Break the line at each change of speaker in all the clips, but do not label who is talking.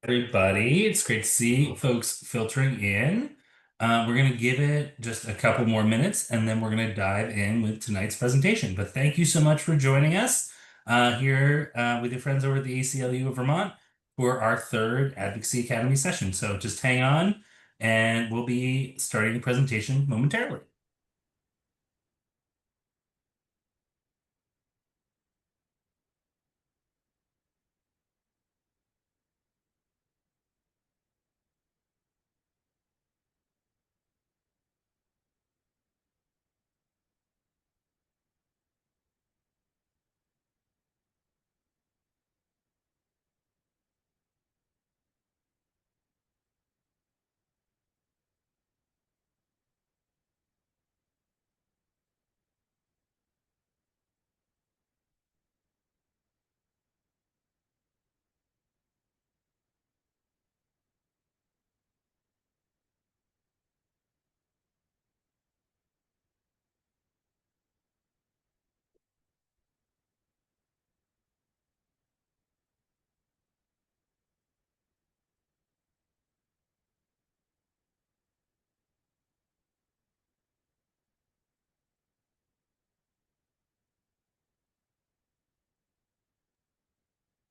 Everybody. It's great to see folks filtering in. We're going to give it just a couple more minutes and then we're going to dive in with tonight's presentation. But thank you so much for joining us here with your friends over at the ACLU of Vermont for our third Advocacy Academy session. So just hang on and we'll be starting the presentation momentarily.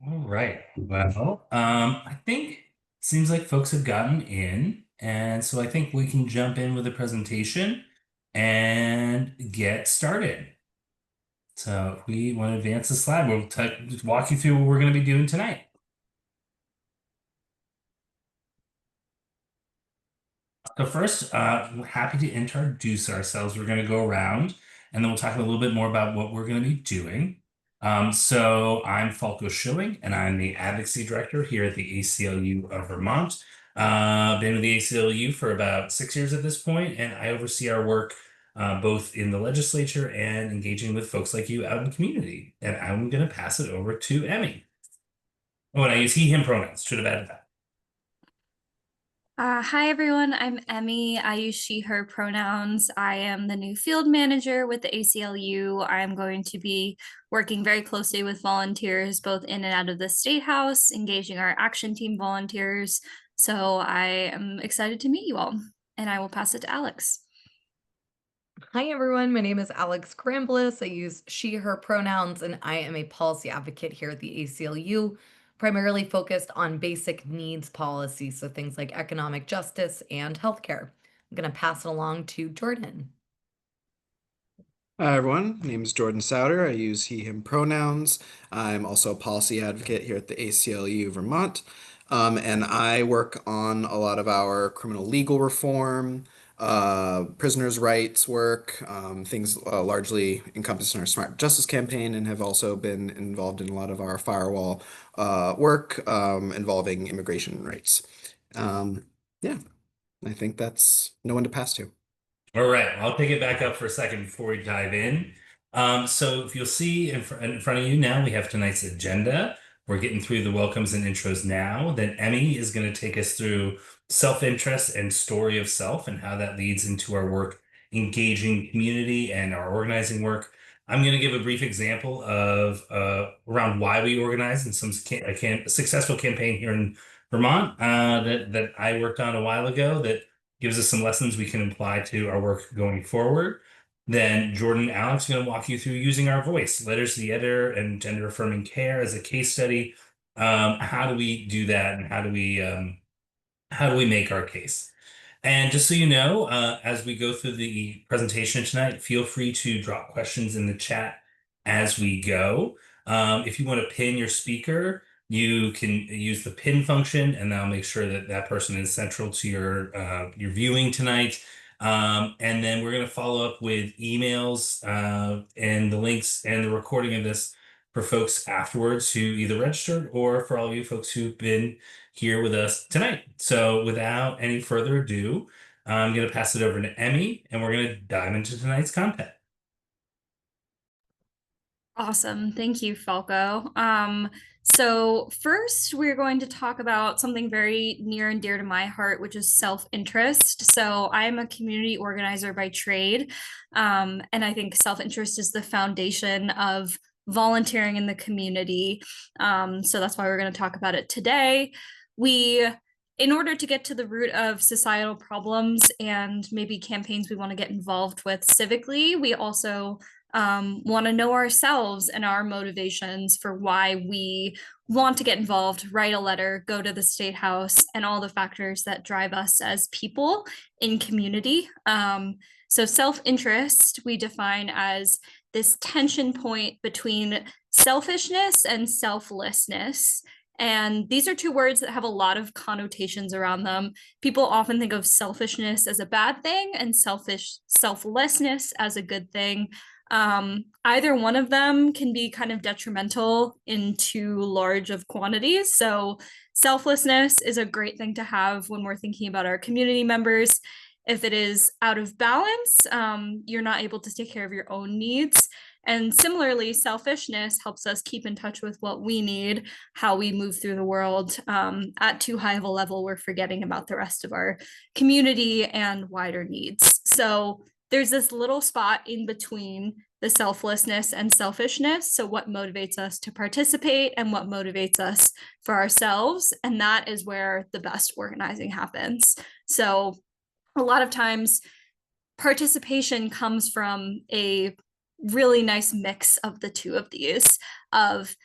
All right. Well, I think it seems like folks have gotten in, and so I think we can jump in with the presentation and get started. So if we want to advance the slide, we'll walk you through what we're going to be doing tonight. So first, we're happy to introduce ourselves. We're going to go around and then we'll talk a little bit more about what we're going to be doing. So I'm Falco Schilling and I'm the Advocacy Director here at the ACLU of Vermont. Been with the ACLU for about 6 years at this point, and I oversee our work both in the legislature and engaging with folks like you out in the community. And I'm going to pass it over to Emmy. Oh, and I use he, him pronouns. Should have added that.
Hi everyone, I'm Emmy. I use she, her pronouns. I am the new field manager with the ACLU. I'm going to be working very closely with volunteers both in and out of the State House, engaging our action team volunteers. So I am excited to meet you all, and I will pass it to Alex.
Hi everyone, my name is Alex Grambliss. I use she, her pronouns, and I am a policy advocate here at the ACLU, primarily focused on basic needs policy, so things like economic justice and healthcare. I'm going to pass it along to Jordan.
Hi everyone, my name is Jordan Souter. I use he, him pronouns. I'm also a policy advocate here at the ACLU Vermont. And I work on a lot of our criminal legal reform, prisoners' rights work, things largely encompassed in our Smart Justice campaign, and have also been involved in a lot of our firewall work involving immigration rights. Yeah, I think that's no one to pass to.
All right, I'll pick it back up for a second before we dive in. So if you'll see in front of you now, we have tonight's agenda. We're getting through the welcomes and intros now. Then Emmy is going to take us through self-interest and story of self and how that leads into our work engaging community and our organizing work. I'm going to give a brief example of around why we organize and some successful campaign here in Vermont that I worked on a while ago that gives us some lessons we can apply to our work going forward. Then Jordan and Alex are going to walk you through using our voice, letters to the editor, and gender affirming care as a case study. How do we do that, and how do we make our case? And just so you know, as we go through the presentation tonight, feel free to drop questions in the chat as we go. If you want to pin your speaker, you can use the pin function, and that'll make sure that that person is central to your viewing tonight. And then we're going to follow up with emails and the links and the recording of this for folks afterwards who either registered or for all of you folks who've been here with us tonight. So without any further ado, I'm going to pass it over to Emmy, and we're going to dive into tonight's content.
Awesome. Thank you, Falco. So first we're going to talk about something very near and dear to my heart, which is self-interest. So I am a community organizer by trade. And I think self-interest is the foundation of volunteering in the community. So that's why we're going to talk about it today. in order to get to the root of societal problems and maybe campaigns we want to get involved with civically, we also want to know ourselves and our motivations for why we want to get involved, write a letter, go to the state house, and all the factors that drive us as people in community. So self-interest we define as this tension point between selfishness and selflessness. And these are two words that have a lot of connotations around them. People often think of selfishness as a bad thing and selflessness as a good thing. Either one of them can be kind of detrimental in too large of quantities. So selflessness is a great thing to have when we're thinking about our community members. If it is out of balance, you're not able to take care of your own needs. And similarly, selfishness helps us keep in touch with what we need, how we move through the world. At too high of a level, we're forgetting about the rest of our community and wider needs. So there's this little spot in between the selflessness and selfishness. So what motivates us to participate and what motivates us for ourselves. And that is where the best organizing happens. So a lot of times participation comes from a really nice mix of the two of these, of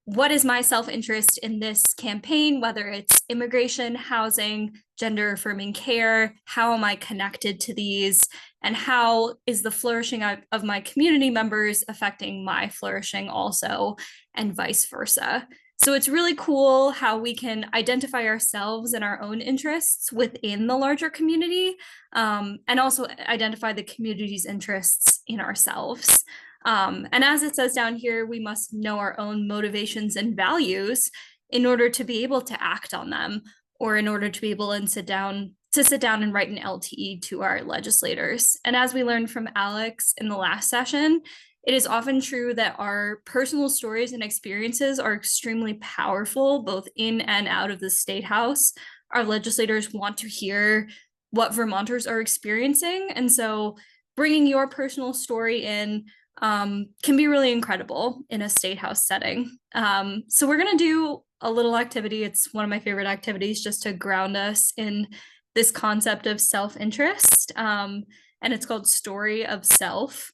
what is my self-interest in this campaign, whether it's immigration, housing, gender affirming care, how am I connected to these, and how is the flourishing of my community members affecting my flourishing also, and vice versa. So it's really cool how we can identify ourselves and our own interests within the larger community, and also identify the community's interests in ourselves. And as it says down here, we must know our own motivations and values in order to be able to act on them, or in order to be able to sit down and write an LTE to our legislators. And as we learned from Alex in the last session, it is often true that our personal stories and experiences are extremely powerful, both in and out of the state house. Our legislators want to hear what Vermonters are experiencing. And so bringing your personal story in can be really incredible in a state house setting. So we're going to do a little activity. It's one of my favorite activities just to ground us in this concept of self-interest. And it's called Story of Self.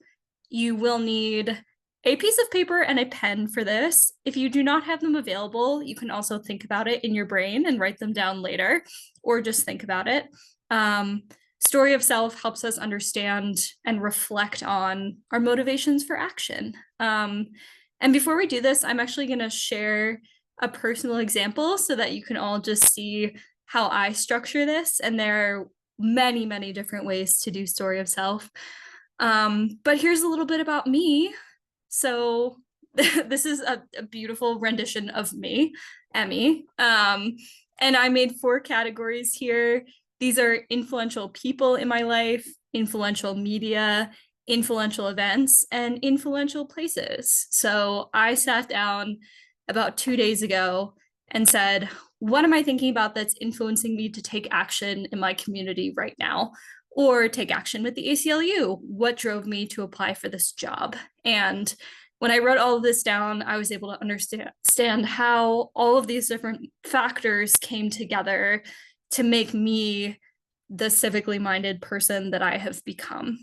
You will need a piece of paper and a pen for this. If you do not have them available, you can also think about it in your brain and write them down later, or just think about it. Story of Self helps us understand and reflect on our motivations for action. And before we do this, I'm actually going to share a personal example so that you can all just see how I structure this. And there are many, many different ways to do Story of Self. But here's a little bit about me. So this is a beautiful rendition of me, Emmy. And I made 4 categories here. These are influential people in my life, influential media, influential events, and influential places. So I sat down about 2 days ago and said, what am I thinking about that's influencing me to take action in my community right now? Or take action with the ACLU? What drove me to apply for this job? And when I wrote all of this down, I was able to understand how all of these different factors came together to make me the civically minded person that I have become.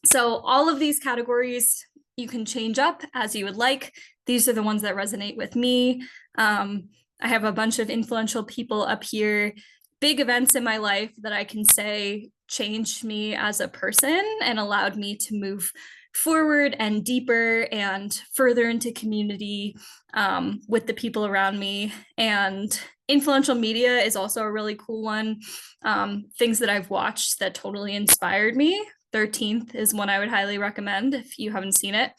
So all of these categories you can change up as you would like. These are the ones that resonate with me. I have a bunch of influential people up here, big events in my life that I can say changed me as a person and allowed me to move forward and deeper and further into community with the people around me. And influential media is also a really cool one. Things that I've watched that totally inspired me. 13th is one I would highly recommend if you haven't seen it.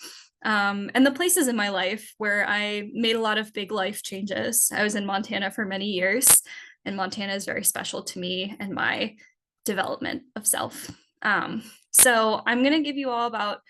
And the places in my life where I made a lot of big life changes. I was in Montana for many years, and Montana is very special to me and my development of self. So I'm going to give you all about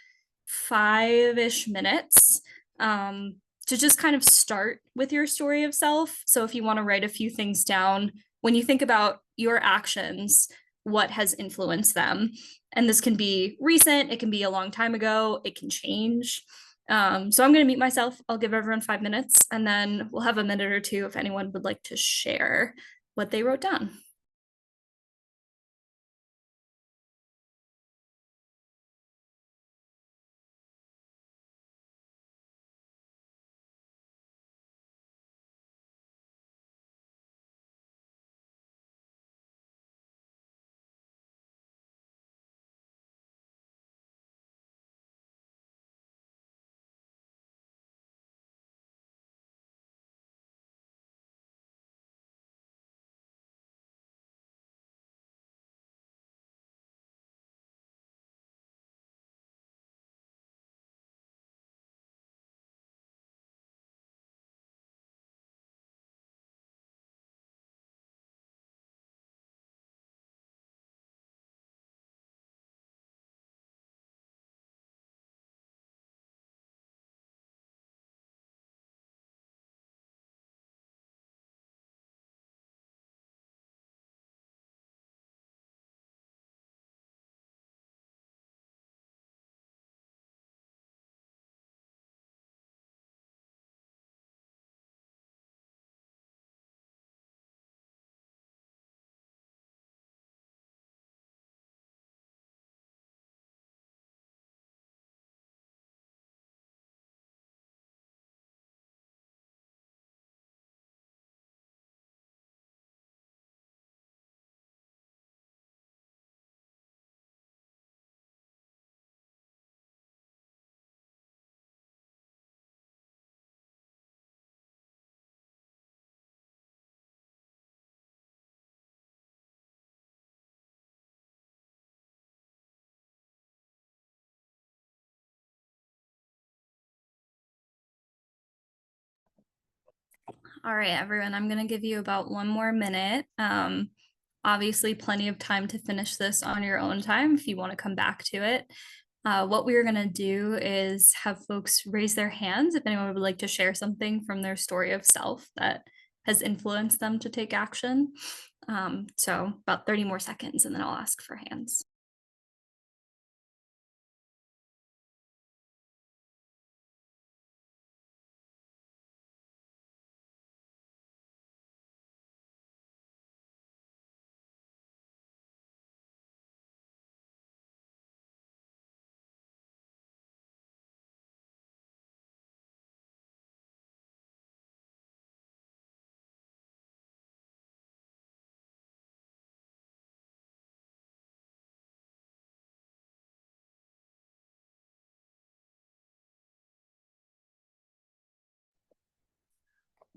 5-ish minutes to just kind of start with your story of self. So if you want to write a few things down, when you think about your actions, what has influenced them? And this can be recent, it can be a long time ago, it can change. So I'm going to mute myself. I'll give everyone 5 minutes, and then we'll have a minute or two if anyone would like to share what they wrote down. All right, everyone, I'm gonna give you about 1 more minute. Obviously plenty of time to finish this on your own time if you want to come back to it. What we're gonna do is have folks raise their hands if anyone would like to share something from their story of self that has influenced them to take action. So about 30 more seconds and then I'll ask for hands.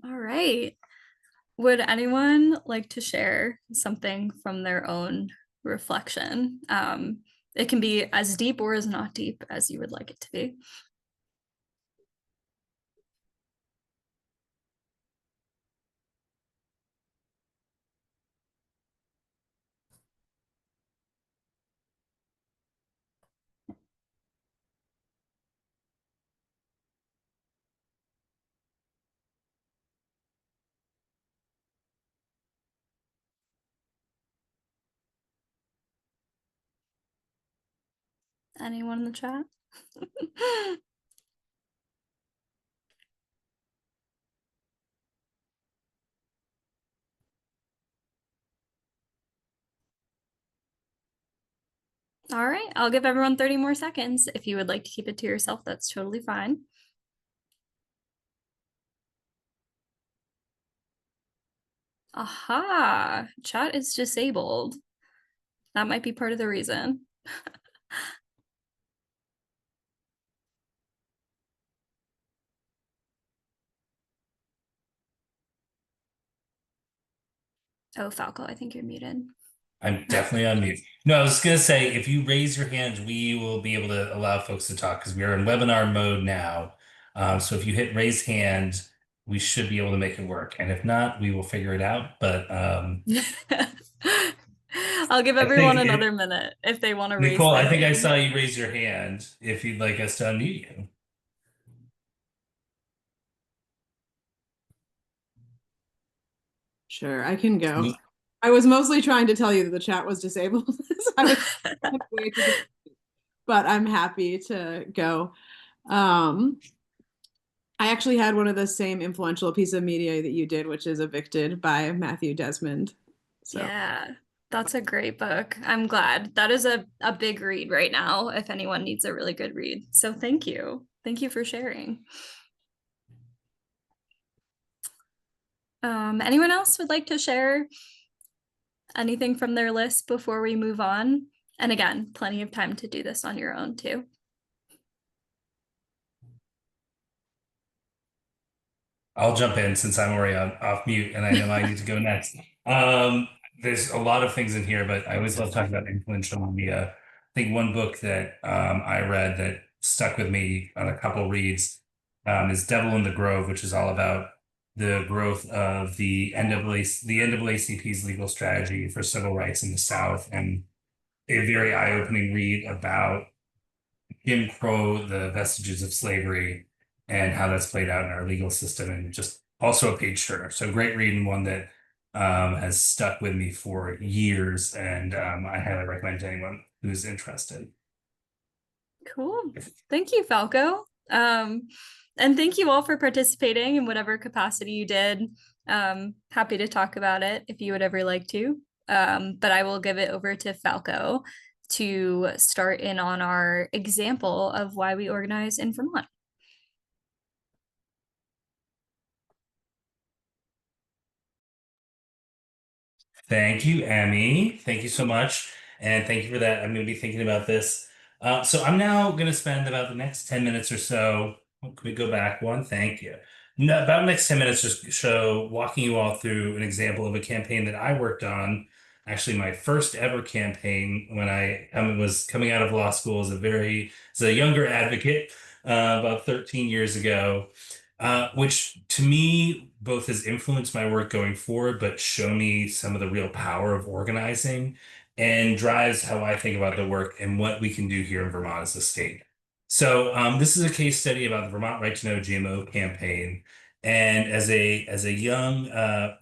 All right. Would anyone like to share something from their own reflection? It can be as deep or as not deep as you would like it to be. Anyone in the chat? All right, I'll give everyone 30 more seconds. If you would like to keep it to yourself, that's totally fine. Aha, chat is disabled. That might be part of the reason. Oh, Falco, I think you're muted.
I'm definitely on mute. No, I was gonna say, if you raise your hands, we will be able to allow folks to talk because we are in webinar mode now. So if you hit raise hand, we should be able to make it work. And if not, we will figure it out. But
I'll give
I
everyone
think
another minute if they want to raise
Nicole,
their
I think I
hand.
saw you raise your hand if you'd like us to unmute you.
Sure, I can go. I was mostly trying to tell you that the chat was disabled. So I was but I'm happy to go. I actually had one of the same influential piece of media that you did, which is Evicted by Matthew Desmond. So
Yeah, that's a great book. I'm glad. That is a big read right now if anyone needs a really good read. So thank you. Thank you for sharing. Anyone else would like to share anything from their list before we move on? And again, plenty of time to do this on your own too.
I'll jump in since I'm already off mute and I know I need to go next. There's a lot of things in here, but I always love talking about influential media. I think one book that I read that stuck with me on a couple reads is Devil in the Grove, which is all about the growth of the NAACP's legal strategy for civil rights in the South, and a very eye-opening read about Jim Crow, the vestiges of slavery, and how that's played out in our legal system, and just also a page turner. So great read, and one that has stuck with me for years, and I highly recommend to anyone who's interested.
Cool. Thank you, Falco. And thank you all for participating in whatever capacity you did. Happy to talk about it if you would ever like to. But I will give it over to Falco to start in on our example of why we organize in Vermont.
Thank you, Emmy. Thank you so much. And thank you for that. I'm going to be thinking about this. So I'm now going to spend about the next 10 minutes or so. Oh, can we go back one? Thank you. No, about the next 10 minutes or so, walking you all through an example of a campaign that I worked on. Actually, my first ever campaign when I was coming out of law school as a younger advocate, about 13 years ago, which to me both has influenced my work going forward, but shown me some of the real power of organizing and drives how I think about the work and what we can do here in Vermont as a state. So this is a case study about the Vermont Right to Know GMO campaign. And as a young,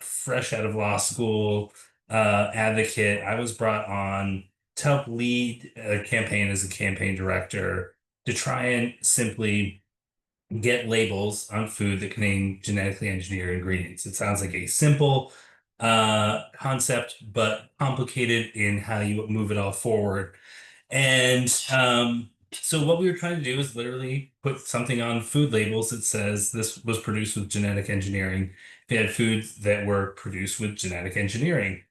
fresh out of law school advocate, I was brought on to help lead a campaign as a campaign director to try and simply get labels on food that contain genetically engineered ingredients. It sounds like a simple concept, but complicated in how you move it all forward. And so what we were trying to do is literally put something on food labels that says this was produced with genetic engineering. They had foods that were produced with genetic engineering.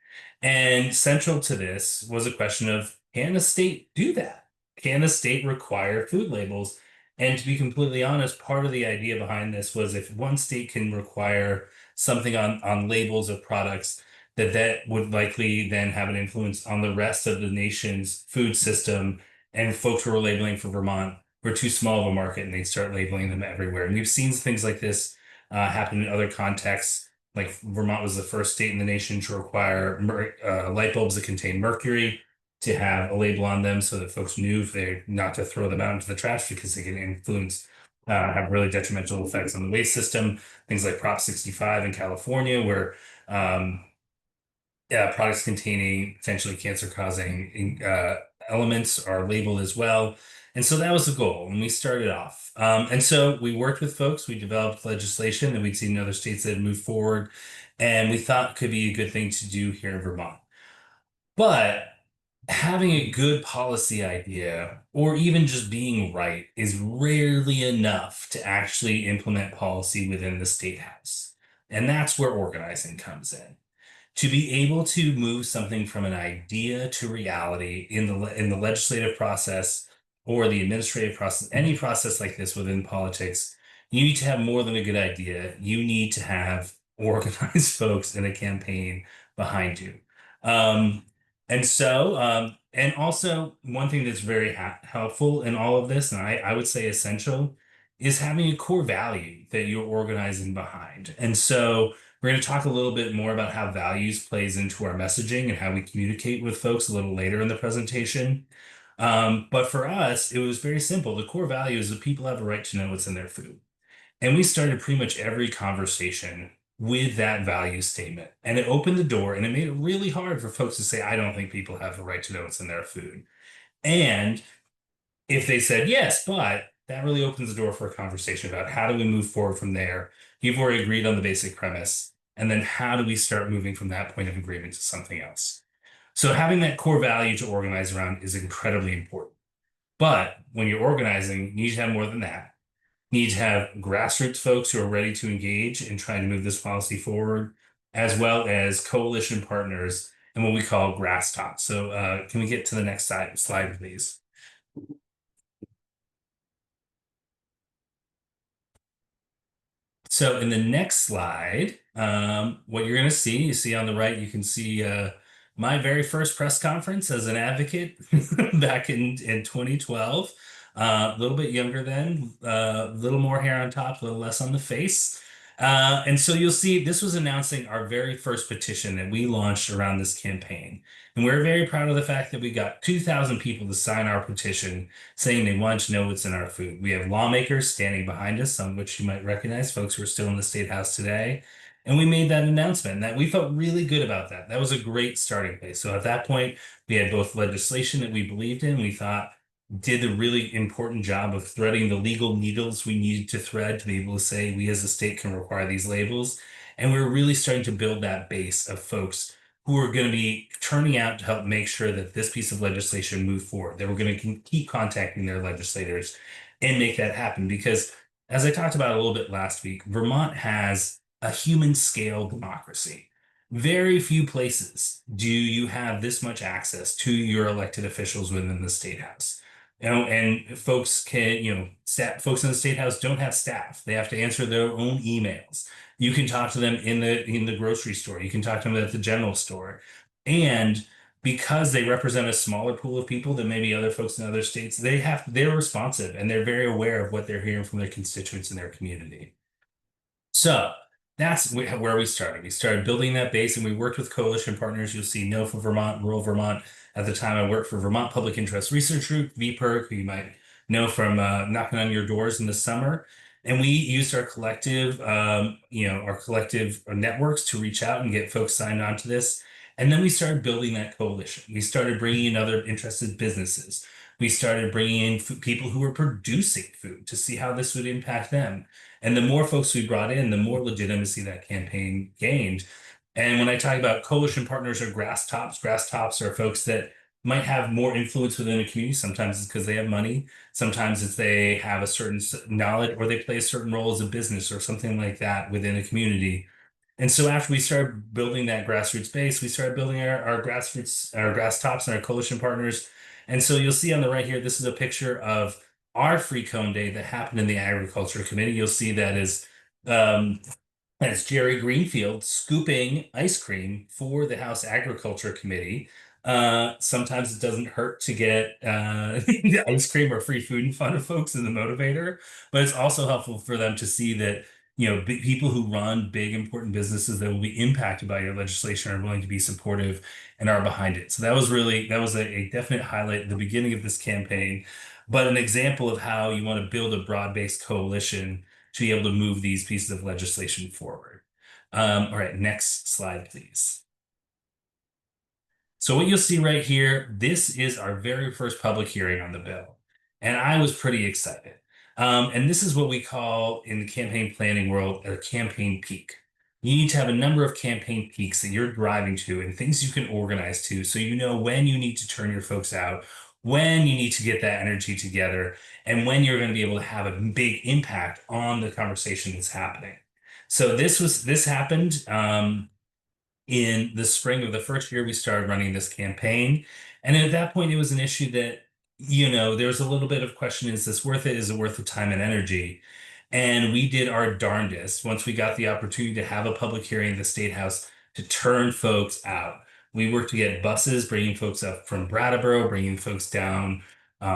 And central to this was a question of, can a state do that? Can a state require food labels? And to be completely honest, part of the idea behind this was if one state can require something on labels of products, that would likely then have an influence on the rest of the nation's food system. And folks who were labeling for Vermont were too small of a market and they'd start labeling them everywhere. And we've seen things like this happen in other contexts. Like Vermont was the first state in the nation to require light bulbs that contain mercury to have a label on them so that folks knew if they not to throw them out into the trash because they can influence have really detrimental effects on the waste system. Things like Prop 65 in California, where products containing potentially cancer-causing elements are labeled as well. And so that was the goal when we started off. And so we worked with folks, we developed legislation that we'd seen in other states that had moved forward, and we thought could be a good thing to do here in Vermont. But having a good policy idea, or even just being right, is rarely enough to actually implement policy within the state house. And that's where organizing comes in. To be able to move something from an idea to reality in the legislative process or the administrative process, any process like this within politics, you need to have more than a good idea. You need to have organized folks in a campaign behind you. And also one thing that's very helpful in all of this, and I would say essential, is having a core value that you're organizing behind. And so we're going to talk a little bit more about how values plays into our messaging and how we communicate with folks a little later in the presentation. But for us, it was very simple. The core value is that people have a right to know what's in their food. And we started pretty much every conversation with that value statement. And it opened the door and it made it really hard for folks to say, I don't think people have a right to know what's in their food. And if they said yes, but that really opens the door for a conversation about how do we move forward from there. You've already agreed on the basic premise. And then how do we start moving from that point of agreement to something else? So having that core value to organize around is incredibly important. But when you're organizing, you need to have more than that. You need to have grassroots folks who are ready to engage in trying to move this policy forward, as well as coalition partners and what we call grass tops. So can we get to the next slide, please? So in the next slide, what you're going to see, you see on the right, you can see my very first press conference as an advocate back in 2012. A little bit younger then, a little more hair on top, a little less on the face. And so you'll see this was announcing our very first petition that we launched around this campaign. And we're very proud of the fact that we got 2,000 people to sign our petition saying they want to know what's in our food. We have lawmakers standing behind us, some of which you might recognize, folks who are still in the State House today. And we made that announcement, and that we felt really good about that. That was a great starting place. So at that point, we had both legislation that we believed in, we thought did a really important job of threading the legal needles we needed to thread to be able to say we as a state can require these labels. And we were really starting to build that base of folks who are going to be turning out to help make sure that this piece of legislation move forward. They were going to keep contacting their legislators and make that happen. Because as I talked about a little bit last week, Vermont has a human scale democracy. Very few places do you have this much access to your elected officials within the state house. And folks can, folks in the state house don't have staff. They have to answer their own emails. You can talk to them in the grocery store. You can talk to them at the general store. And because they represent a smaller pool of people than maybe other folks in other states, they're responsive and they're very aware of what they're hearing from their constituents in their community. So that's where we started. We started building that base and we worked with coalition partners. You'll see No for Vermont, Rural Vermont. At the time, I worked for Vermont Public Interest Research Group, VPIRG, who you might know from knocking on your doors in the summer. And we used our collective, our collective networks to reach out and get folks signed on to this. And then we started building that coalition. We started bringing in other interested businesses. We started bringing in people who were producing food to see how this would impact them. And the more folks we brought in, the more legitimacy that campaign gained. And when I talk about coalition partners or grass tops are folks that might have more influence within a community. Sometimes it's because they have money. Sometimes it's they have a certain knowledge or they play a certain role as a business or something like that within a community. And so after we started building that grassroots base, we started building our grassroots, our grass tops and our coalition partners. And so you'll see on the right here, this is a picture of our free cone day that happened in the agriculture committee. You'll see that is that's Jerry Greenfield scooping ice cream for the House Agriculture Committee. Sometimes it doesn't hurt to get ice cream or free food in front of folks in the motivator, but it's also helpful for them to see that people who run big important businesses that will be impacted by your legislation are willing to be supportive and are behind it. So that was a definite highlight at the beginning of this campaign, but an example of how you want to build a broad-based coalition to be able to move these pieces of legislation forward. All right, next slide, please. So what you'll see right here, this is our very first public hearing on the bill. And I was pretty excited. And this is what we call in the campaign planning world a campaign peak. You need to have a number of campaign peaks that you're driving to and things you can organize to so you know when you need to turn your folks out, when you need to get that energy together, and when you're going to be able to have a big impact on the conversation that's happening. So this happened in the spring of the first year we started running this campaign. And at that point, it was an issue that, there was a little bit of question, is this worth it? Is it worth the time and energy? And we did our darndest once we got the opportunity to have a public hearing in the State House to turn folks out. We worked to get buses, bringing folks up from Brattleboro, bringing folks down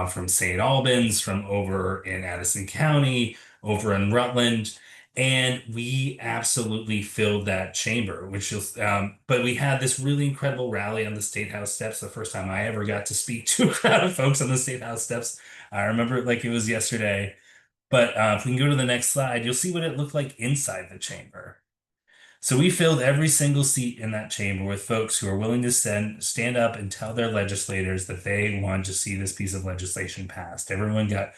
from St. Albans, from over in Addison County, over in Rutland. And we absolutely filled that chamber, but we had this really incredible rally on the State House steps. The first time I ever got to speak to a crowd of folks on the State House steps. I remember it like it was yesterday. But if we can go to the next slide, you'll see what it looked like inside the chamber. So we filled every single seat in that chamber with folks who are willing to stand up and tell their legislators that they want to see this piece of legislation passed. Everyone got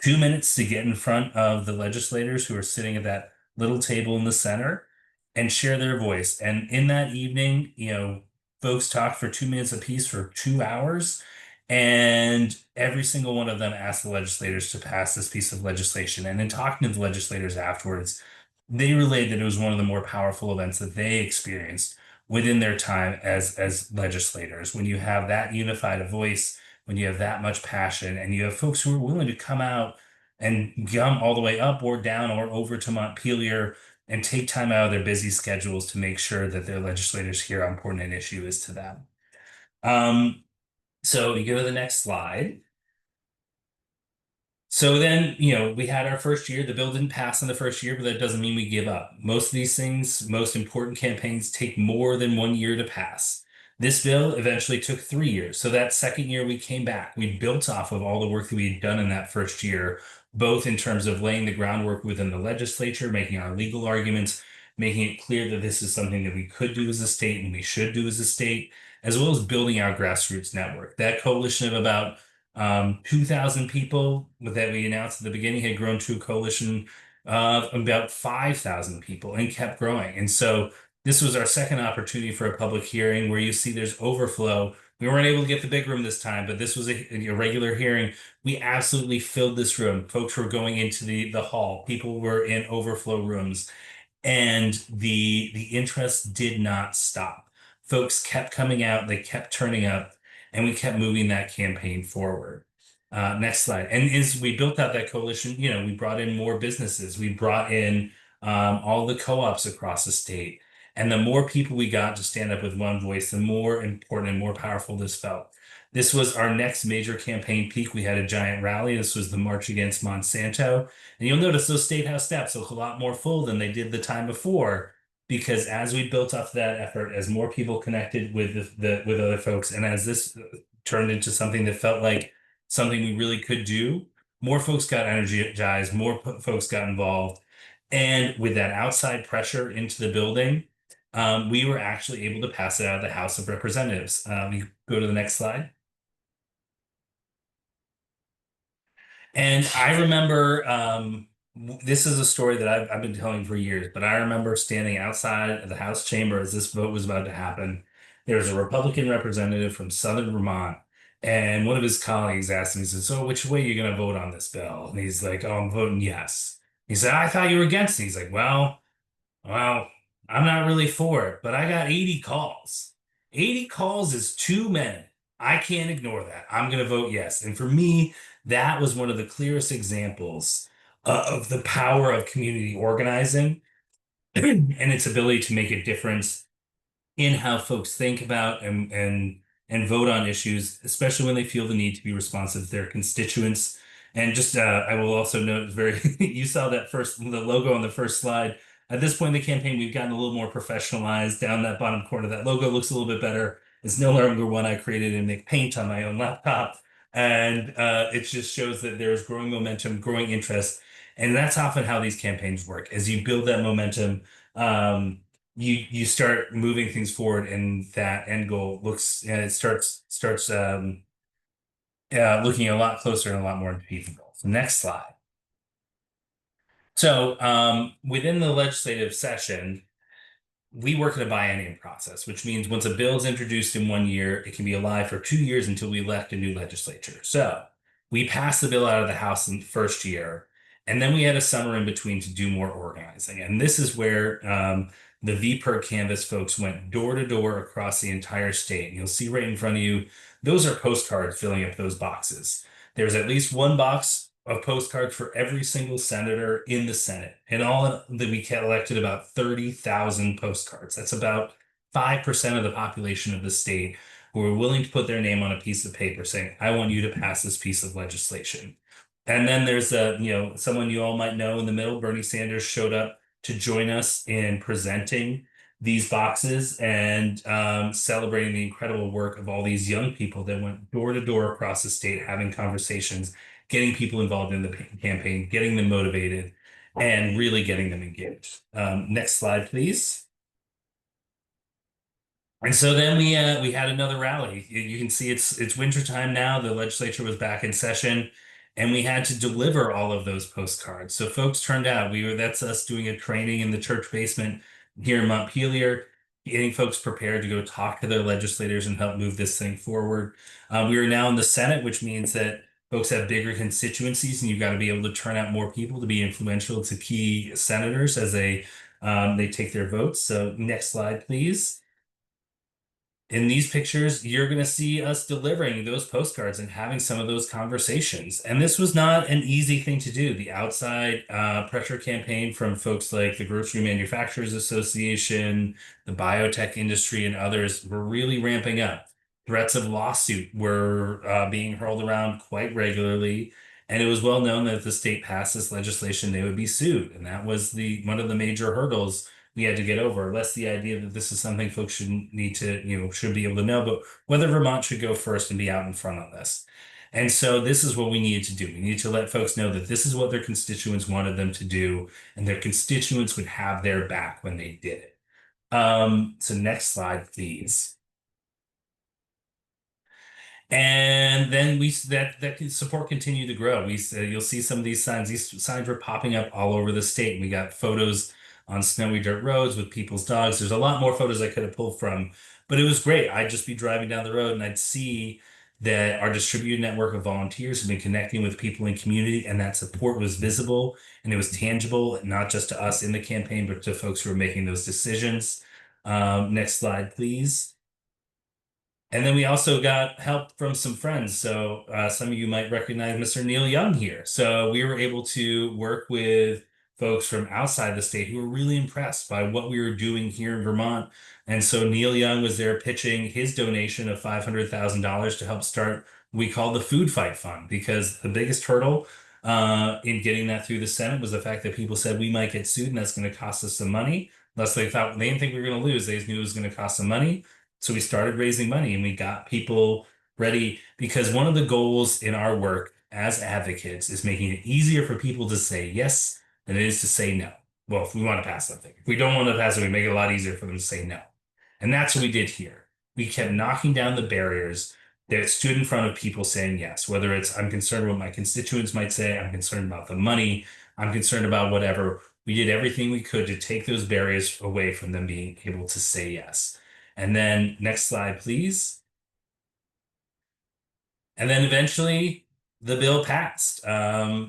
2 minutes to get in front of the legislators who are sitting at that little table in the center and share their voice. And in that evening, folks talked for 2 minutes apiece for 2 hours. And every single one of them asked the legislators to pass this piece of legislation. And in talking to the legislators afterwards, they relayed that it was one of the more powerful events that they experienced within their time as legislators. When you have that unified a voice, when you have that much passion, and you have folks who are willing to come out and come all the way up or down or over to Montpelier and take time out of their busy schedules to make sure that their legislators hear how important an issue is to them. So you go to the next slide. So then, we had our first year. The bill didn't pass in the first year, but that doesn't mean we give up. Most of these things, most important campaigns take more than 1 year to pass. This bill eventually took 3 years. So that second year we came back. We built off of all the work that we had done in that first year, both in terms of laying the groundwork within the legislature, making our legal arguments, making it clear that this is something that we could do as a state and we should do as a state, as well as building our grassroots network. That coalition of about 2,000 people that we announced at the beginning had grown to a coalition of about 5,000 people and kept growing. And so this was our second opportunity for a public hearing where you see there's overflow. We weren't able to get the big room this time, but this was a regular hearing. We absolutely filled this room. Folks were going into the hall. People were in overflow rooms. And the interest did not stop. Folks kept coming out, they kept turning up, and we kept moving that campaign forward. Next slide. And as we built out that coalition, we brought in more businesses. We brought in all the co-ops across the state. And the more people we got to stand up with one voice, the more important and more powerful this felt. This was our next major campaign peak. We had a giant rally. This was the March Against Monsanto. And you'll notice those State House steps look a lot more full than they did the time before, because as we built up that effort, as more people connected with with other folks, and as this turned into something that felt like something we really could do, more folks got energized, more folks got involved. And with that outside pressure into the building, we were actually able to pass it out of the House of Representatives. You go to the next slide. And I remember, this is a story that I've been telling for years, but I remember standing outside of the House chamber as this vote was about to happen. There was a Republican representative from Southern Vermont, and one of his colleagues asked him, he said, "So which way are you going to vote on this bill?" And he's like, "Oh, I'm voting yes." He said, "I thought you were against it." He's like, well, I'm not really for it, but I got 80 calls. 80 calls is too many. I can't ignore that. I'm going to vote yes. And for me, that was one of the clearest examples of the power of community organizing and its ability to make a difference in how folks think about and vote on issues, especially when they feel the need to be responsive to their constituents. And just I will also note very you saw the logo on the first slide. At this point in the campaign, we've gotten a little more professionalized. Down that bottom corner, that logo looks a little bit better. It's no longer one I created in Make Paint on my own laptop. And it just shows that there's growing momentum, growing interest. And that's often how these campaigns work. As you build that momentum, you start moving things forward, and that end goal looks and it starts looking a lot closer and a lot more achievable. So next slide. So within the legislative session, we work in a biennium process, which means once a bill is introduced in 1 year, it can be alive for 2 years until we elect a new legislature. So we passed the bill out of the House in the first year, and then we had a summer in between to do more organizing. And this is where the VPIRG Canvas folks went door to door across the entire state. And you'll see right in front of you, those are postcards filling up those boxes. There's at least one box of postcards for every single senator in the Senate. And all that we elected about 30,000 postcards. That's about 5% of the population of the state who are willing to put their name on a piece of paper saying, "I want you to pass this piece of legislation." And then there's someone you all might know in the middle. Bernie Sanders showed up to join us in presenting these boxes and celebrating the incredible work of all these young people that went door to door across the state, having conversations, getting people involved in the campaign, getting them motivated, and really getting them engaged. Next slide, please. And so then we had another rally. You can see it's wintertime now. The legislature was back in session, and we had to deliver all of those postcards. So folks turned out. That's us doing a training in the church basement here in Montpelier, getting folks prepared to go talk to their legislators and help move this thing forward. We are now in the Senate, which means that folks have bigger constituencies, and you've got to be able to turn out more people to be influential to key senators as they take their votes. So next slide, please. In these pictures, you're going to see us delivering those postcards and having some of those conversations. And this was not an easy thing to do. The outside pressure campaign from folks like the Grocery Manufacturers Association, the biotech industry, and others were really ramping up. Threats of lawsuit were being hurled around quite regularly. And it was well known that if the state passed this legislation, they would be sued. And that was one of the major hurdles we had to get over, less the idea that this is something folks should need to, should be able to know, but whether Vermont should go first and be out in front on this. And so this is what we needed to do. We need to let folks know that this is what their constituents wanted them to do, and their constituents would have their back when they did it. So next slide, please. And then that support continued to grow. You'll see some of these signs. These signs were popping up all over the state. We got photos on snowy dirt roads with people's dogs. There's a lot more photos I could have pulled from, but it was great. I'd just be driving down the road and I'd see that our distributed network of volunteers have been connecting with people in community, and that support was visible and it was tangible, not just to us in the campaign, but to folks who are making those decisions. Next slide, please. And then we also got help from some friends. So some of you might recognize Mr. Neil Young here. So we were able to work with folks from outside the state who were really impressed by what we were doing here in Vermont. And so Neil Young was there pitching his donation of $500,000 to help start what we call the Food Fight Fund, because the biggest hurdle in getting that through the Senate was the fact that people said we might get sued and that's going to cost us some money. Unless they didn't think we were going to lose, they just knew it was going to cost some money. So we started raising money and we got people ready, because one of the goals in our work as advocates is making it easier for people to say yes than it is to say no. Well, if we want to pass something. If we don't want to pass it, we make it a lot easier for them to say no. And that's what we did here. We kept knocking down the barriers that stood in front of people saying yes, whether it's I'm concerned what my constituents might say, I'm concerned about the money, I'm concerned about whatever. We did everything we could to take those barriers away from them being able to say yes. And then next slide, please. And then eventually the bill passed.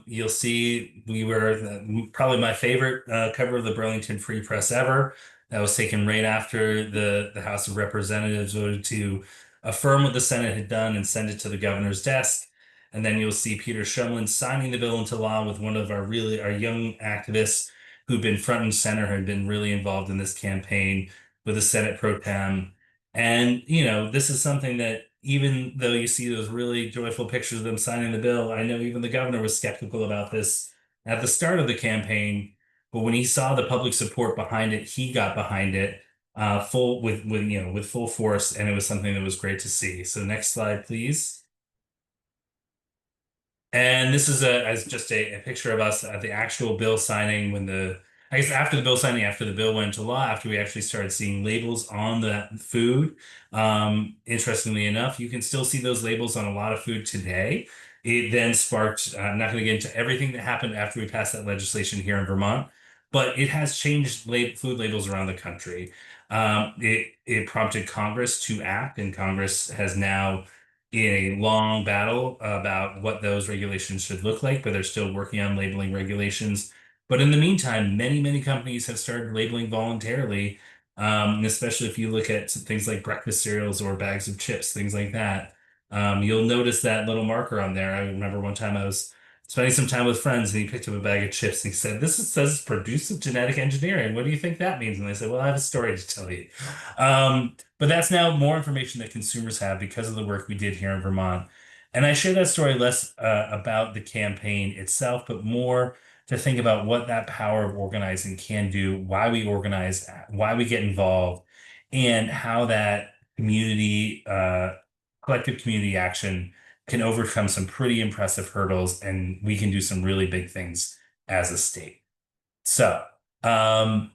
You'll see we were probably my favorite cover of the Burlington Free Press ever. That was taken right after the House of Representatives voted to affirm what the Senate had done and send it to the governor's desk. And then you'll see Peter Shumlin signing the bill into law with one of our young activists who've been front and center, had been really involved in this campaign with the Senate pro tem. And, this is something that even though you see those really joyful pictures of them signing the bill, I know even the governor was skeptical about this at the start of the campaign. But when he saw the public support behind it, he got behind it with full force, and it was something that was great to see. So next slide, please. And this is as just a picture of us at the actual bill signing I guess after the bill signing, after the bill went into law, after we actually started seeing labels on the food. Interestingly enough, you can still see those labels on a lot of food today. It then sparked, I'm not going to get into everything that happened after we passed that legislation here in Vermont, but it has changed food labels around the country. It prompted Congress to act, and Congress has now in a long battle about what those regulations should look like, but they're still working on labeling regulations. But in the meantime, many, many companies have started labeling voluntarily, especially if you look at things like breakfast cereals or bags of chips, things like that. You'll notice that little marker on there. I remember one time I was spending some time with friends and he picked up a bag of chips and he said, says it's produced with genetic engineering. What do you think that means? And I said, well, I have a story to tell you. But that's now more information that consumers have because of the work we did here in Vermont. And I share that story less about the campaign itself, but more to think about what that power of organizing can do, why we organize, why we get involved, and how that collective community action can overcome some pretty impressive hurdles, and we can do some really big things as a state. So I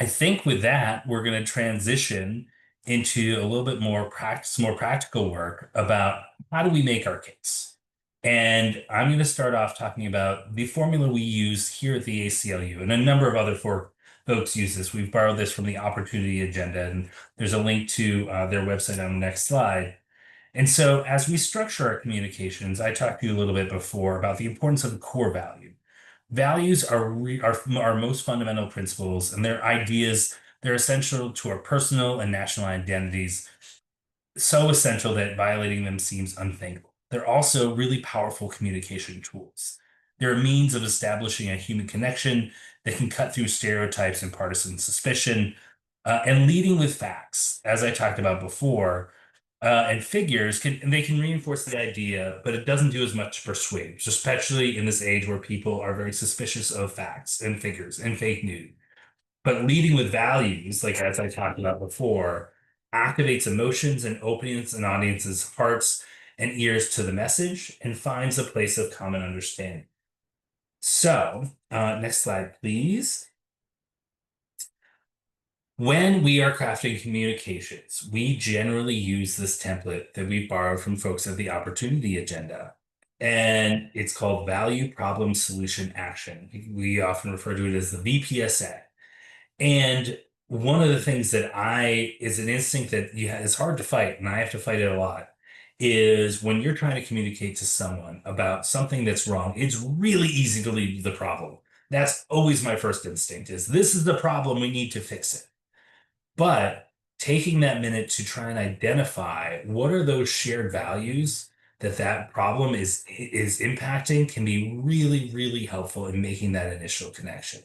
think with that, we're going to transition into a little bit more practical work about how do we make our case. And I'm going to start off talking about the formula we use here at the ACLU, and a number of other folks use this. We've borrowed this from the Opportunity Agenda, and there's a link to their website on the next slide. And so as we structure our communications, I talked to you a little bit before about the importance of the core value. Values are our most fundamental principles, and they're ideas. They're essential to our personal and national identities, so essential that violating them seems unthinkable. They're also really powerful communication tools. They're a means of establishing a human connection that can cut through stereotypes and partisan suspicion, and leading with facts, as I talked about before, and figures can reinforce the idea, but it doesn't do as much to persuade, especially in this age where people are very suspicious of facts and figures and fake news. But leading with values, like as I talked about before, activates emotions and opens an audience's hearts and ears to the message and finds a place of common understanding. So, next slide, please. When we are crafting communications, we generally use this template that we borrowed from folks at the Opportunity Agenda. And it's called Value, Problem, Solution, Action. We often refer to it as the VPSA. And one of the things that is an instinct that is hard to fight, and I have to fight it a lot, is when you're trying to communicate to someone about something that's wrong, it's really easy to leave the problem. That's always my first instinct is this is the problem, we need to fix it. But taking that minute to try and identify what are those shared values that problem is impacting can be really, really helpful in making that initial connection.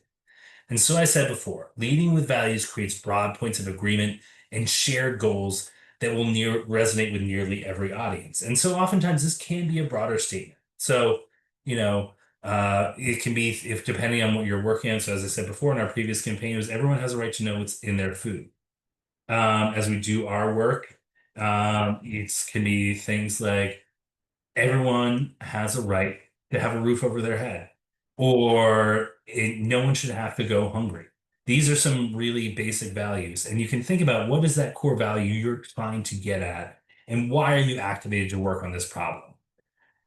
And so I said before, leading with values creates broad points of agreement and shared goals that will resonate with nearly every audience. And so oftentimes this can be a broader statement. So, it can be if depending on what you're working on. So as I said before in our previous campaign, it was everyone has a right to know what's in their food. As we do our work, it can be things like everyone has a right to have a roof over their head, or no one should have to go hungry. These are some really basic values, and you can think about what is that core value you're trying to get at, and why are you activated to work on this problem?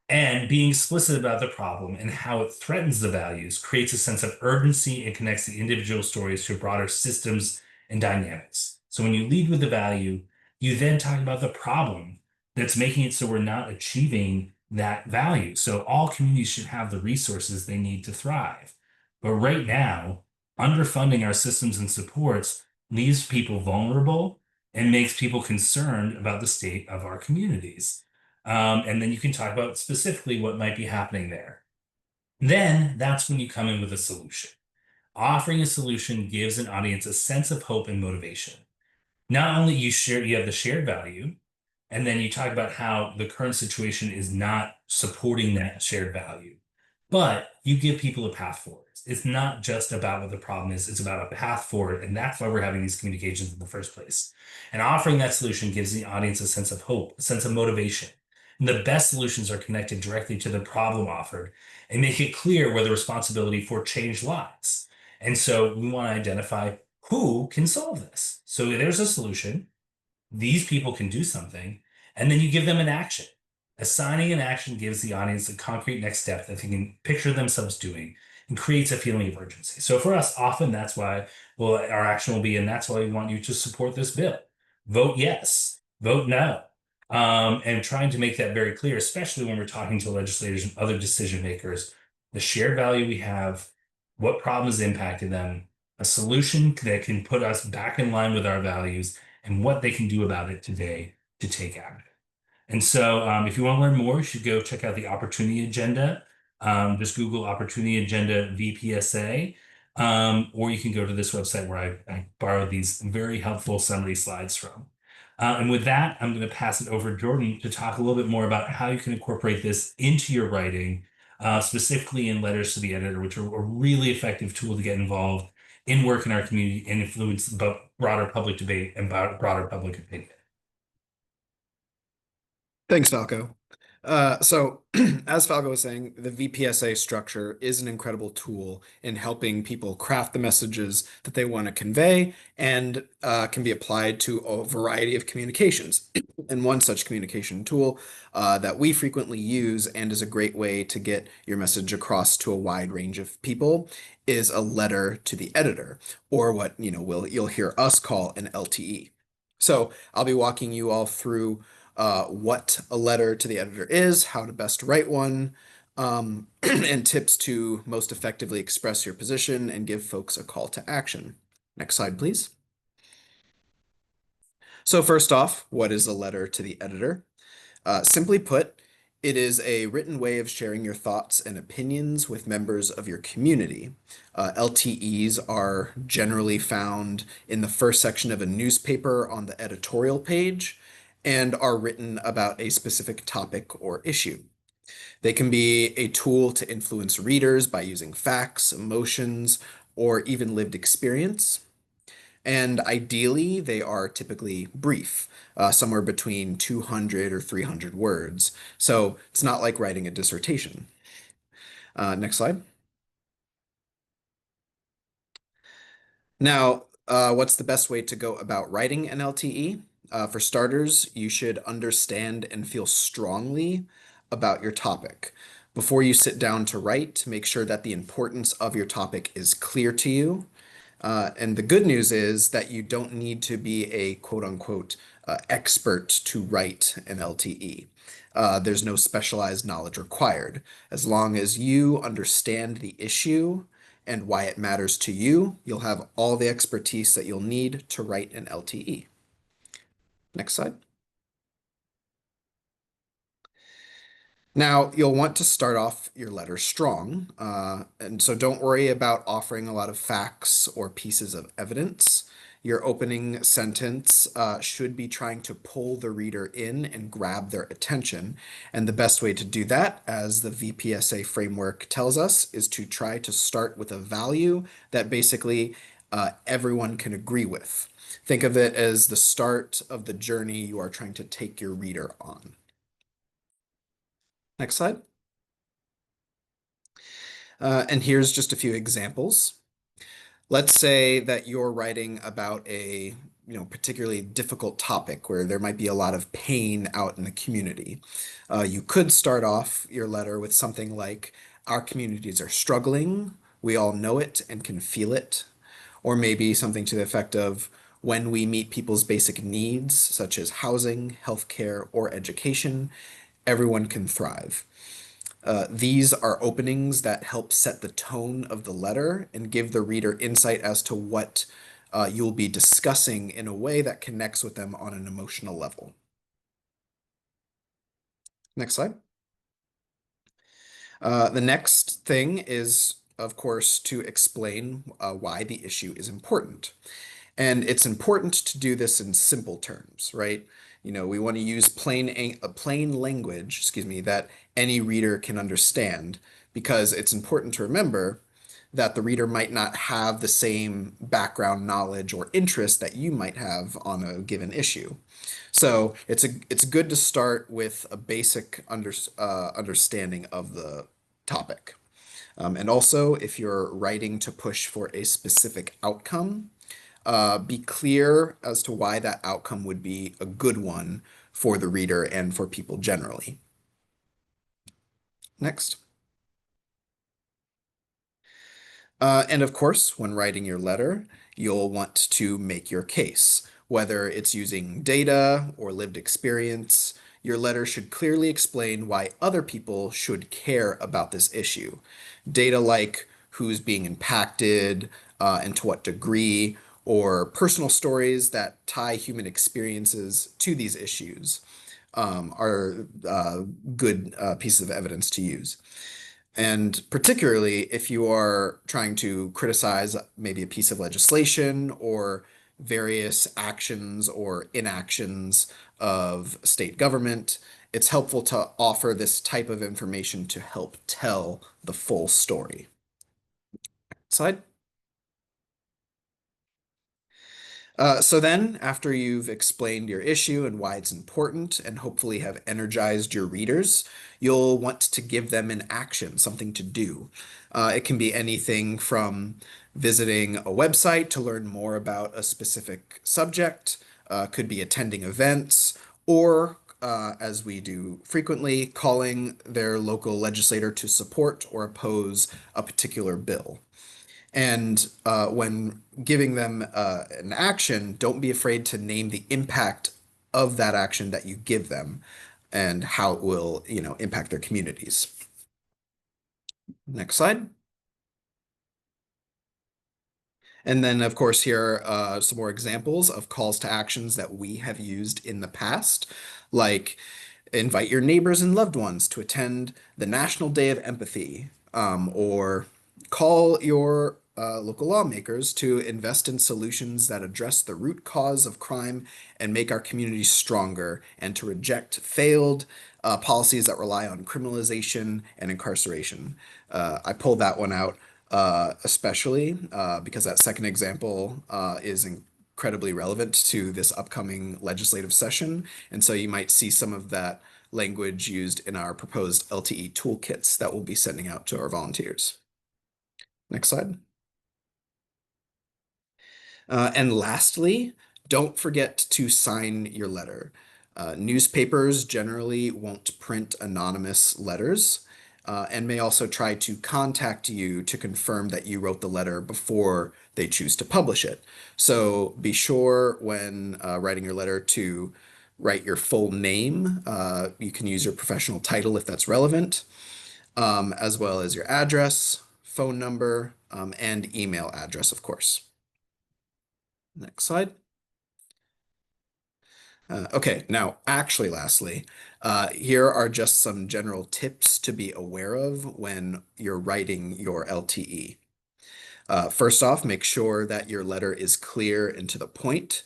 And being explicit about the problem and how it threatens the values creates a sense of urgency and connects the individual stories to broader systems and dynamics. So when you lead with the value, you then talk about the problem that's making it so we're not achieving that value. So all communities should have the resources they need to thrive. But right now, underfunding our systems and supports leaves people vulnerable and makes people concerned about the state of our communities. And then you can talk about specifically what might be happening there. Then that's when you come in with a solution. Offering a solution gives an audience a sense of hope and motivation. Not only you have the shared value, and then you talk about how the current situation is not supporting that shared value, but you give people a path forward. It's not just about what the problem is, it's about a path forward. And that's why we're having these communications in the first place. And offering that solution gives the audience a sense of hope, a sense of motivation. And the best solutions are connected directly to the problem offered and make it clear where the responsibility for change lies. And so we want to identify who can solve this. So there's a solution. These people can do something, and then you give them an action. Assigning an action gives the audience a concrete next step that they can picture themselves doing and creates a feeling of urgency. So for us, often that's why, well, our action will be, and that's why we want you to support this bill. Vote yes, vote no. And trying to make that very clear, especially when we're talking to legislators and other decision makers, the shared value we have, what problems impacted them, a solution that can put us back in line with our values, and what they can do about it today to take action. And so if you want to learn more, you should go check out the Opportunity Agenda. Just Google Opportunity Agenda VPSA, or you can go to this website where I borrowed these very helpful summary slides from. And with that, I'm going to pass it over to Jordan to talk a little bit more about how you can incorporate this into your writing, specifically in letters to the editor, which are a really effective tool to get involved in work in our community and influence broader public debate and broader public opinion.
Thanks, Falco. So, as Falco was saying, the VPSA structure is an incredible tool in helping people craft the messages that they want to convey and can be applied to a variety of communications. And one such communication tool that we frequently use and is a great way to get your message across to a wide range of people is a letter to the editor, or what you'll hear us call an LTE. So I'll be walking you all through what a letter to the editor is, how to best write one, and tips to most effectively express your position and give folks a call to action. Next slide, please. So first off, what is a letter to the editor? Simply put, it is a written way of sharing your thoughts and opinions with members of your community. LTEs are generally found in the first section of a newspaper on the editorial page and are written about a specific topic or issue. They can be a tool to influence readers by using facts, emotions, or even lived experience. And ideally, they are typically brief, somewhere between 200 or 300 words. So it's not like writing a dissertation. Next slide. Now, what's the best way to go about writing an LTE? For starters, you should understand and feel strongly about your topic. Before you sit down to write, make sure that the importance of your topic is clear to you. And the good news is that you don't need to be a quote unquote expert to write an LTE. There's no specialized knowledge required. As long as you understand the issue and why it matters to you, you'll have all the expertise that you'll need to write an LTE. Next slide. Now, you'll want to start off your letter strong, and so don't worry about offering a lot of facts or pieces of evidence. Your opening sentence should be trying to pull the reader in and grab their attention. And the best way to do that, as the VPSA framework tells us, is to try to start with a value that basically everyone can agree with. Think of it as the start of the journey you are trying to take your reader on. Next slide. And here's just a few examples. Let's say that you're writing about a particularly difficult topic where there might be a lot of pain out in the community. You could start off your letter with something like, "Our communities are struggling. We all know it and can feel it." Or maybe something to the effect of, "When we meet people's basic needs, such as housing, healthcare, or education, everyone can thrive." These are openings that help set the tone of the letter and give the reader insight as to what you'll be discussing in a way that connects with them on an emotional level. Next slide. The next thing is, of course, to explain why the issue is important. And it's important to do this in simple terms, right? We want to use plain language, that any reader can understand, because it's important to remember that the reader might not have the same background knowledge or interest that you might have on a given issue. So it's good to start with a basic understanding of the topic. And also, if you're writing to push for a specific outcome, be clear as to why that outcome would be a good one for the reader and for people generally. Next. And of course, when writing your letter, you'll want to make your case. Whether it's using data or lived experience, your letter should clearly explain why other people should care about this issue. Data like who's being impacted, and to what degree, or personal stories that tie human experiences to these issues are good pieces of evidence to use. And particularly if you are trying to criticize maybe a piece of legislation or various actions or inactions of state government, it's helpful to offer this type of information to help tell the full story. Slide. So then, after you've explained your issue and why it's important, and hopefully have energized your readers, you'll want to give them an action, something to do. It can be anything from visiting a website to learn more about a specific subject, could be attending events, or as we do frequently, calling their local legislator to support or oppose a particular bill. And when giving them an action, don't be afraid to name the impact of that action that you give them and how it will, impact their communities. Next slide. And then, of course, here are some more examples of calls to actions that we have used in the past, like invite your neighbors and loved ones to attend the National Day of Empathy, or call your local lawmakers to invest in solutions that address the root cause of crime and make our communities stronger, and to reject failed policies that rely on criminalization and incarceration. I pulled that one out especially because that second example is incredibly relevant to this upcoming legislative session. And so you might see some of that language used in our proposed LTE toolkits that we'll be sending out to our volunteers. Next slide. And lastly, don't forget to sign your letter. Newspapers generally won't print anonymous letters, and may also try to contact you to confirm that you wrote the letter before they choose to publish it. So be sure when writing your letter to write your full name. You can use your professional title if that's relevant, as well as your address, phone number, and email address, of course. Next slide. Okay, now actually lastly, here are just some general tips to be aware of when you're writing your LTE. First off, make sure that your letter is clear and to the point.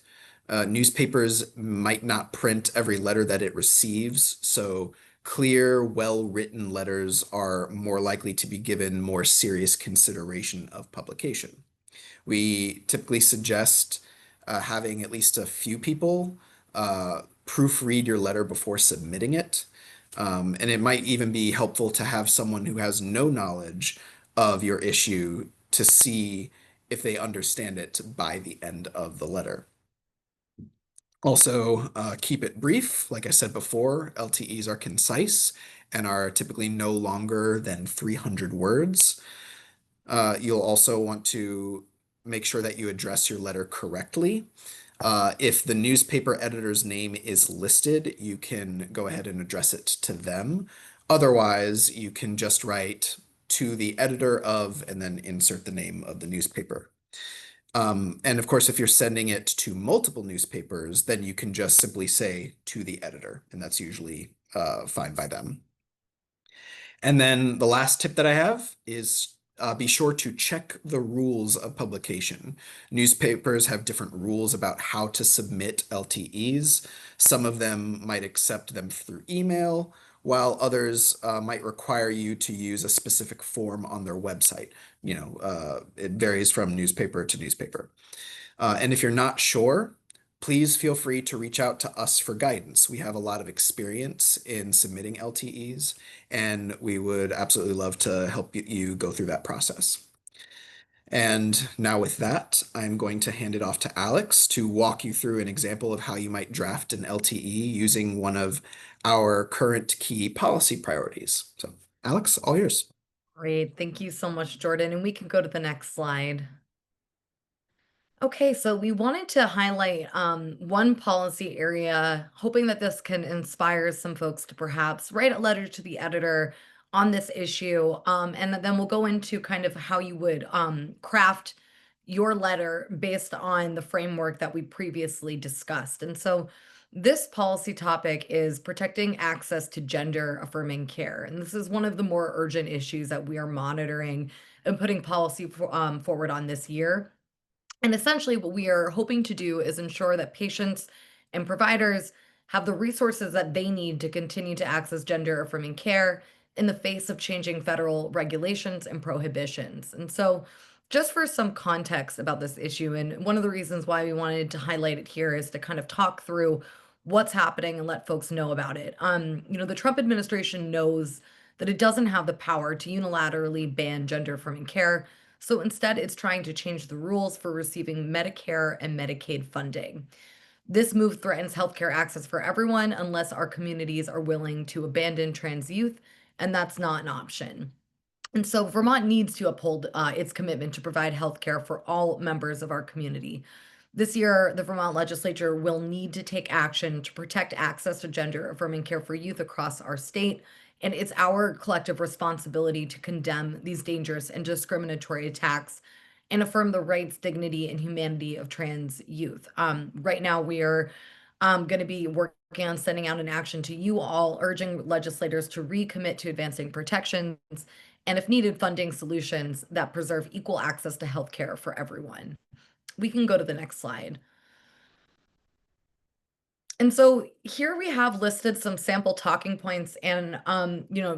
Newspapers might not print every letter that it receives, so clear, well-written letters are more likely to be given more serious consideration of publication. We typically suggest having at least a few people proofread your letter before submitting it. And it might even be helpful to have someone who has no knowledge of your issue to see if they understand it by the end of the letter. Also, keep it brief. Like I said before, LTEs are concise and are typically no longer than 300 words. You'll also want to make sure that you address your letter correctly. If the newspaper editor's name is listed, you can go ahead and address it to them. Otherwise, you can just write to the editor of, and then insert the name of the newspaper. And of course, if you're sending it to multiple newspapers, then you can just simply say to the editor, and that's usually fine by them. And then the last tip that I have is be sure to check the rules of publication. Newspapers have different rules about how to submit LTEs. Some of them might accept them through email, while others might require you to use a specific form on their website. It varies from newspaper to newspaper. And if you're not sure, please feel free to reach out to us for guidance. We have a lot of experience in submitting LTEs, and we would absolutely love to help you go through that process. And now with that, I'm going to hand it off to Alex to walk you through an example of how you might draft an LTE using one of our current key policy priorities. So Alex, all yours.
Great. Thank you so much, Jordan. And we can go to the next slide. Okay, so we wanted to highlight one policy area, hoping that this can inspire some folks to perhaps write a letter to the editor on this issue. And then we'll go into kind of how you would craft your letter based on the framework that we previously discussed. And so this policy topic is protecting access to gender affirming care. And this is one of the more urgent issues that we are monitoring and putting policy forward on this year. And essentially, what we are hoping to do is ensure that patients and providers have the resources that they need to continue to access gender affirming care in the face of changing federal regulations and prohibitions. And so, Just for some context about this issue, and one of the reasons why we wanted to highlight it here is to kind of talk through what's happening and let folks know about it. The Trump administration knows that it doesn't have the power to unilaterally ban gender affirming care. So instead, it's trying to change the rules for receiving Medicare and Medicaid funding. This move threatens healthcare access for everyone unless our communities are willing to abandon trans youth, and that's not an option. And so Vermont needs to uphold its commitment to provide health care for all members of our community. This year, the Vermont legislature will need to take action to protect access to gender affirming care for youth across our state. And it's our collective responsibility to condemn these dangerous and discriminatory attacks and affirm the rights, dignity, and humanity of trans youth. Right now, we are going to be working on sending out an action to you all, urging legislators to recommit to advancing protections and, if needed, funding solutions that preserve equal access to healthcare for everyone. We can go to the next slide. And so here we have listed some sample talking points, and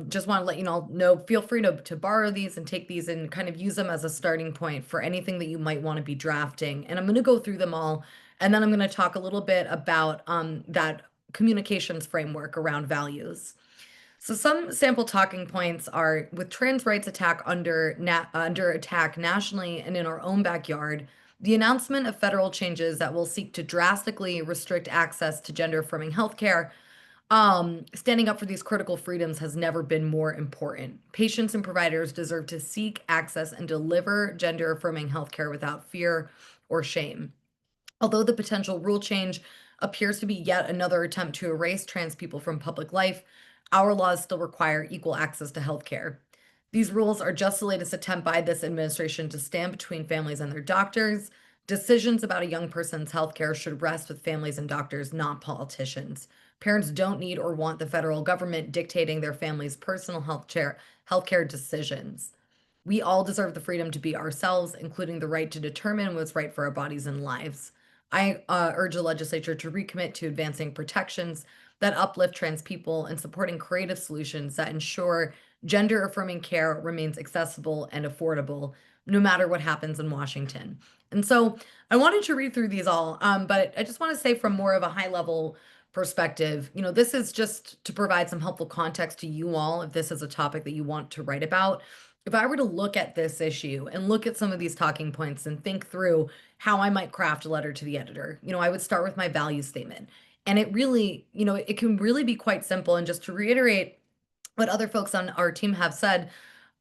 just want to let you all know, feel free to borrow these and take these and kind of use them as a starting point for anything that you might want to be drafting. And I'm going to go through them all, and then I'm going to talk a little bit about that communications framework around values. So some sample talking points are: with trans rights attack under attack nationally and in our own backyard, the announcement of federal changes that will seek to drastically restrict access to gender affirming healthcare, standing up for these critical freedoms has never been more important. Patients and providers deserve to seek access and deliver gender affirming healthcare without fear or shame. Although the potential rule change appears to be yet another attempt to erase trans people from public life, our laws still require equal access to healthcare. These rules are just the latest attempt by this administration to stand between families and their doctors. Decisions about a young person's healthcare should rest with families and doctors, not politicians. Parents don't need or want the federal government dictating their family's personal healthcare decisions. We all deserve the freedom to be ourselves, including the right to determine what's right for our bodies and lives. I urge the legislature to recommit to advancing protections that uplift trans people and supporting creative solutions that ensure gender affirming care remains accessible and affordable, no matter what happens in Washington. And so I wanted to read through these all, but I just want to say, from more of a high level perspective, this is just to provide some helpful context to you all if this is a topic that you want to write about. If I were to look at this issue and look at some of these talking points and think through how I might craft a letter to the editor, I would start with my value statement. And it really, it can really be quite simple. And just to reiterate what other folks on our team have said,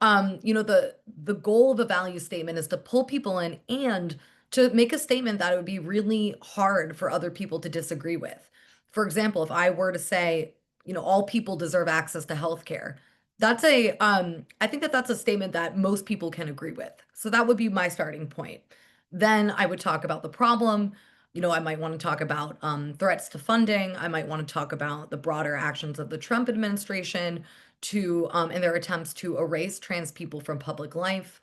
the goal of a value statement is to pull people in and to make a statement that it would be really hard for other people to disagree with. For example, if I were to say, all people deserve access to healthcare, I think that that's a statement that most people can agree with. So that would be my starting point. Then I would talk about the problem. I might want to talk about threats to funding. I might want to talk about the broader actions of the Trump administration in their attempts to erase trans people from public life.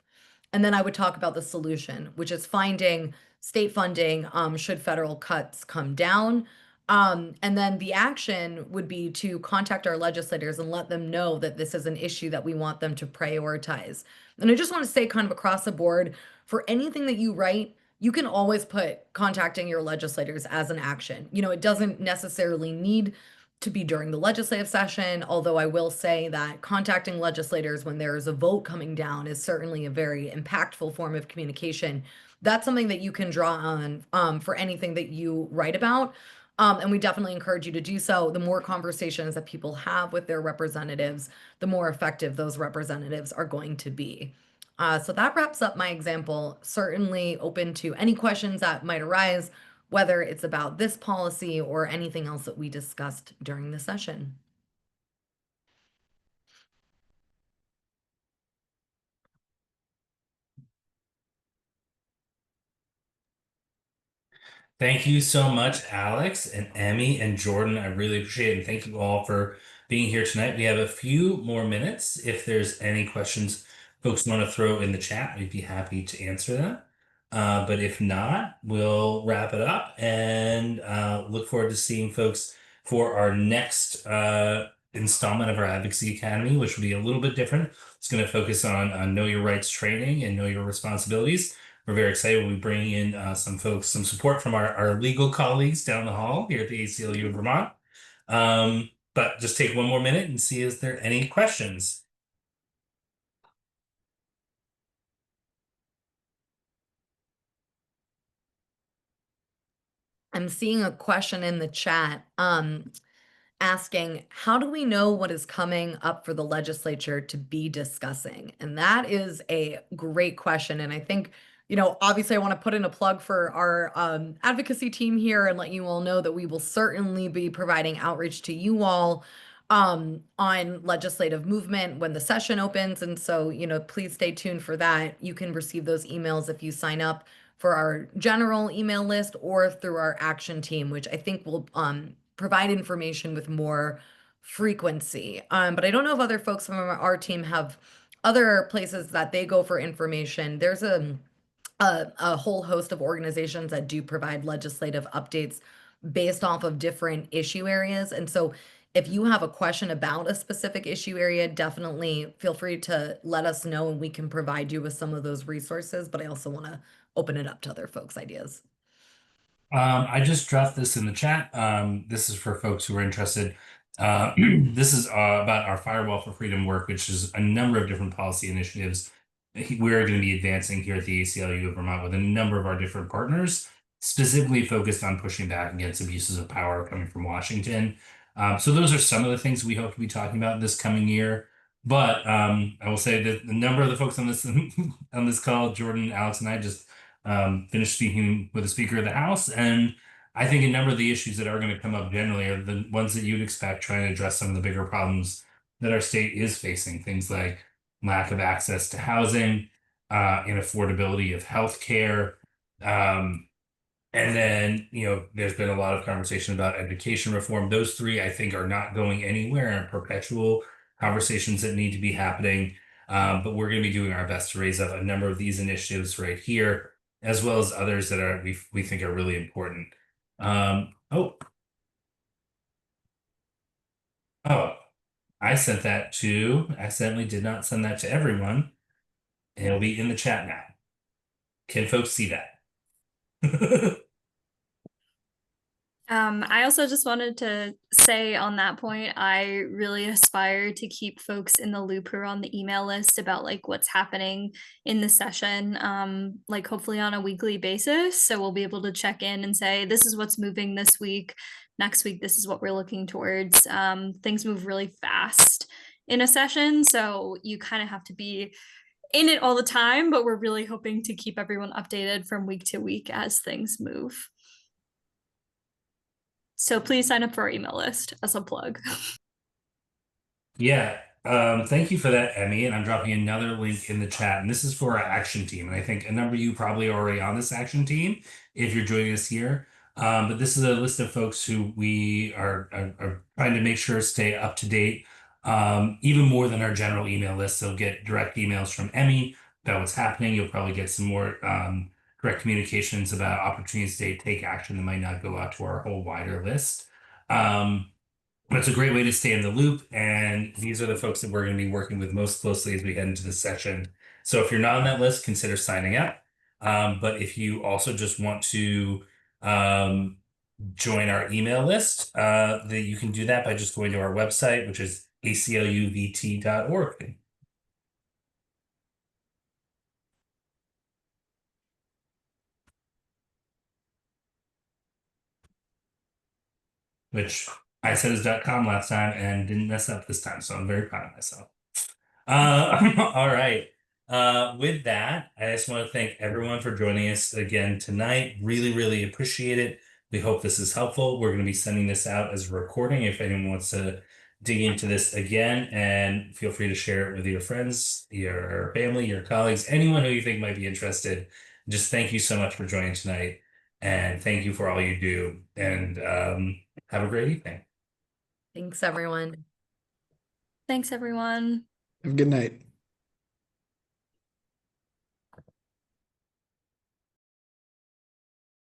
And then I would talk about the solution, which is finding state funding should federal cuts come down. And then the action would be to contact our legislators and let them know that this is an issue that we want them to prioritize. And I just want to say, kind of across the board, for anything that you write, you can always put contacting your legislators as an action. It doesn't necessarily need to be during the legislative session, although I will say that contacting legislators when there is a vote coming down is certainly a very impactful form of communication. That's something that you can draw on for anything that you write about. And we definitely encourage you to do so. The more conversations that people have with their representatives, the more effective those representatives are going to be. So that wraps up my example. Certainly open to any questions that might arise, whether it's about this policy or anything else that we discussed during the session.
Thank you so much, Alex and Emmy and Jordan. I really appreciate it. And thank you all for being here tonight. We have a few more minutes. If there's any questions folks want to throw in the chat, we'd be happy to answer them. But if not, we'll wrap it up and look forward to seeing folks for our next installment of our Advocacy Academy, which will be a little bit different. It's going to focus on know your rights training and know your responsibilities. We're very excited. We'll be bringing in some folks, some support from our legal colleagues down the hall here at the ACLU of Vermont. But just take one more minute and see, is there any questions?
I'm seeing a question in the chat asking, how do we know what is coming up for the legislature to be discussing? And that is a great question. And I think, obviously I want to put in a plug for our advocacy team here and let you all know that we will certainly be providing outreach to you all on legislative movement when the session opens. And so, please stay tuned for that. You can receive those emails if you sign up for our general email list or through our action team, which I think will provide information with more frequency. But I don't know if other folks from our team have other places that they go for information. There's a whole host of organizations that do provide legislative updates based off of different issue areas. And so if you have a question about a specific issue area, definitely feel free to let us know and we can provide you with some of those resources. But I also want to open it up to other folks' ideas.
I just dropped this in the chat. This is for folks who are interested. This is about our Firewall for Freedom work, which is a number of different policy initiatives we're going to be advancing here at the ACLU of Vermont with a number of our different partners, specifically focused on pushing back against abuses of power coming from Washington. So those are some of the things we hope to be talking about this coming year. But I will say that the number of the folks on this on this call, Jordan, Alex, and I just finished speaking with the Speaker of the House, and I think a number of the issues that are going to come up generally are the ones that you'd expect, trying to address some of the bigger problems that our state is facing, things like lack of access to housing, and affordability of healthcare. And then, there's been a lot of conversation about education reform. Those three, I think, are not going anywhere and perpetual conversations that need to be happening. But we're going to be doing our best to raise up a number of these initiatives right here, as well as others that we think are really important. Oh, I accidentally did not send that to everyone. It'll be in the chat now. Can folks see that?
I also just wanted to say on that point, I really aspire to keep folks in the loop who are on the email list about like what's happening in the session, like hopefully on a weekly basis. So we'll be able to check in and say, this is what's moving this week. Next week, this is what we're looking towards. Things move really fast in a session. So you kind of have to be in it all the time, but we're really hoping to keep everyone updated from week to week as things move. So please sign up for our email list as a plug.
Yeah, thank you for that, Emmy. And I'm dropping another link in the chat. And this is for our action team. And I think a number of you probably are already on this action team if you're joining us here. But this is a list of folks who we are trying to make sure stay up to date, even more than our general email list. So get direct emails from Emmy about what's happening. You'll probably get some more direct communications about opportunities to take action that might not go out to our whole wider list. But it's a great way to stay in the loop. And these are the folks that we're going to be working with most closely as we head into this session. So if you're not on that list, consider signing up. But if you also just want to join our email list, that you can do that by just going to our website, which is acluvt.org. Which I said is .com last time and didn't mess up this time, so I'm very proud of myself. All right. With that, I just want to thank everyone for joining us again tonight. Really, really appreciate it. We hope this is helpful. We're going to be sending this out as a recording if anyone wants to dig into this again, and feel free to share it with your friends, your family, your colleagues, anyone who you think might be interested. Just thank you so much for joining tonight, and thank you for all you do, and have a great evening.
Thanks, everyone.
Thanks, everyone.
Have a good night.